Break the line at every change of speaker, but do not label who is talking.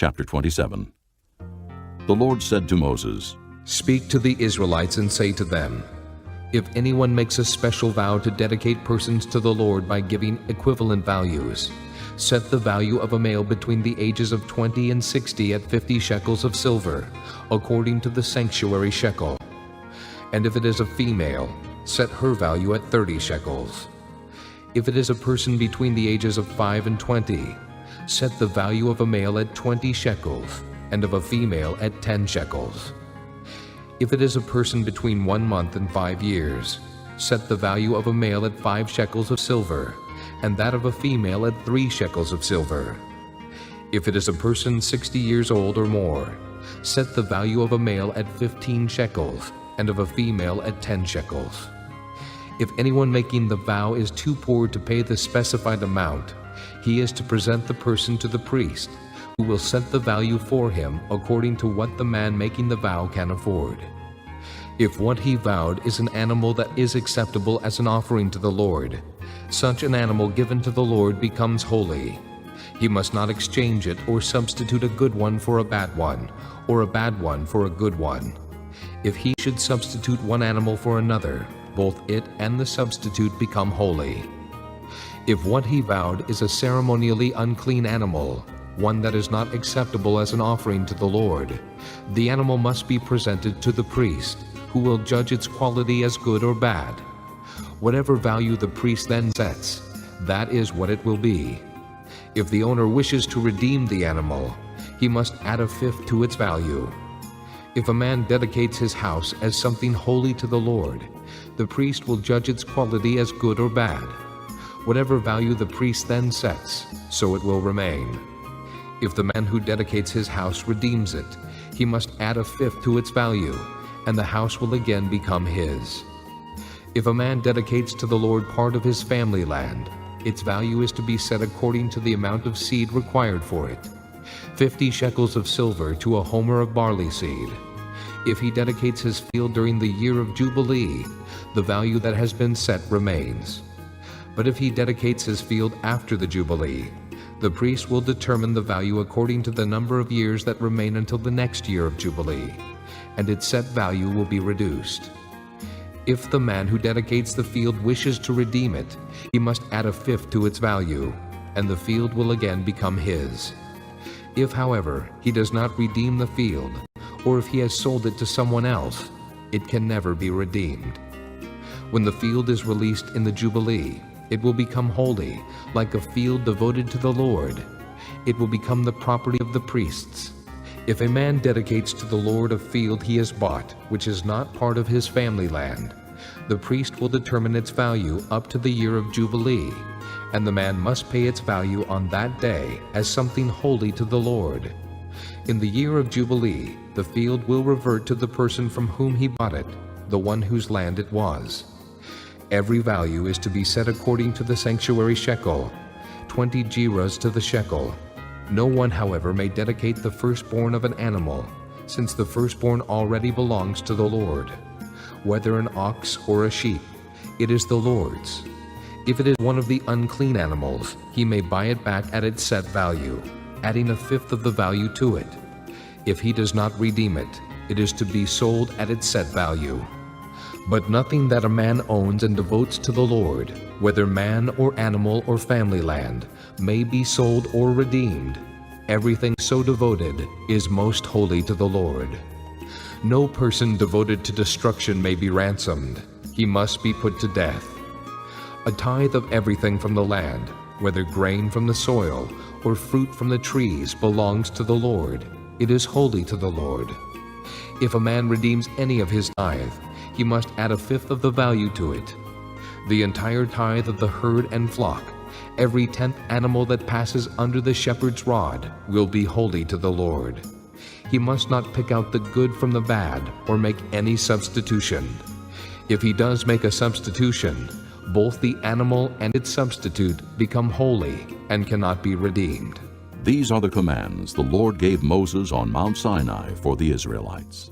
chapter 27. The Lord said to Moses,
"Speak to the Israelites and say to them, if anyone makes a special vow to dedicate persons to the Lord by giving equivalent values, set the value of a male between the ages of 20 and 60 at 50 shekels of silver, according to the sanctuary shekel. And if it is a female, set her value at 30 shekels. If it is a person between the ages of 5 and 20, set the value of a male at 20 shekels, and of a female at 10 shekels. If it is a person between 1 month and 5 years, set the value of a male at 5 shekels of silver, and that of a female at 3 shekels of silver. If it is a person 60 years old or more, set the value of a male at 15 shekels, and of a female at 10 shekels. If anyone making the vow is too poor to pay the specified amount, he is to present the person to the priest, who will set the value for him according to what the man making the vow can afford. If what he vowed is an animal that is acceptable as an offering to the Lord, such an animal given to the Lord becomes holy. He must not exchange it or substitute a good one for a bad one, or a bad one for a good one. If he should substitute one animal for another, both it and the substitute become holy. If what he vowed is a ceremonially unclean animal, one that is not acceptable as an offering to the Lord, the animal must be presented to the priest, who will judge its quality as good or bad. Whatever value the priest then sets, that is what it will be. If the owner wishes to redeem the animal, he must add a fifth to its value. If a man dedicates his house as something holy to the Lord, the priest will judge its quality as good or bad. Whatever value the priest then sets, so it will remain. If the man who dedicates his house redeems it, he must add a fifth to its value, and the house will again become his. If a man dedicates to the Lord part of his family land, its value is to be set according to the amount of seed required for it, 50 shekels of silver to a homer of barley seed. If he dedicates his field during the year of Jubilee, the value that has been set remains. But if he dedicates his field after the Jubilee, the priest will determine the value according to the number of years that remain until the next year of Jubilee, and its set value will be reduced. If the man who dedicates the field wishes to redeem it, he must add a fifth to its value, and the field will again become his. If, however, he does not redeem the field, or if he has sold it to someone else, it can never be redeemed. When the field is released in the Jubilee, it will become holy, like a field devoted to the Lord. It will become the property of the priests. If a man dedicates to the Lord a field he has bought, which is not part of his family land, the priest will determine its value up to the year of Jubilee, and the man must pay its value on that day as something holy to the Lord. In the year of Jubilee, the field will revert to the person from whom he bought it, the one whose land it was. Every value is to be set according to the sanctuary shekel, 20 gerahs to the shekel. No one, however, may dedicate the firstborn of an animal, since the firstborn already belongs to the Lord. Whether an ox or a sheep, it is the Lord's. If it is one of the unclean animals, he may buy it back at its set value, adding a fifth of the value to it. If he does not redeem it, it is to be sold at its set value. But nothing that a man owns and devotes to the Lord, whether man or animal or family land, may be sold or redeemed. Everything so devoted is most holy to the Lord. No person devoted to destruction may be ransomed. He must be put to death. A tithe of everything from the land, whether grain from the soil or fruit from the trees, belongs to the Lord. It is holy to the Lord. If a man redeems any of his tithe, he must add a fifth of the value to it. The entire tithe of the herd and flock, every 10th animal that passes under the shepherd's rod, will be holy to the Lord. He must not pick out the good from the bad or make any substitution. If he does make a substitution, both the animal and its substitute become holy and cannot be redeemed.
These are the commands the Lord gave Moses on Mount Sinai for the Israelites.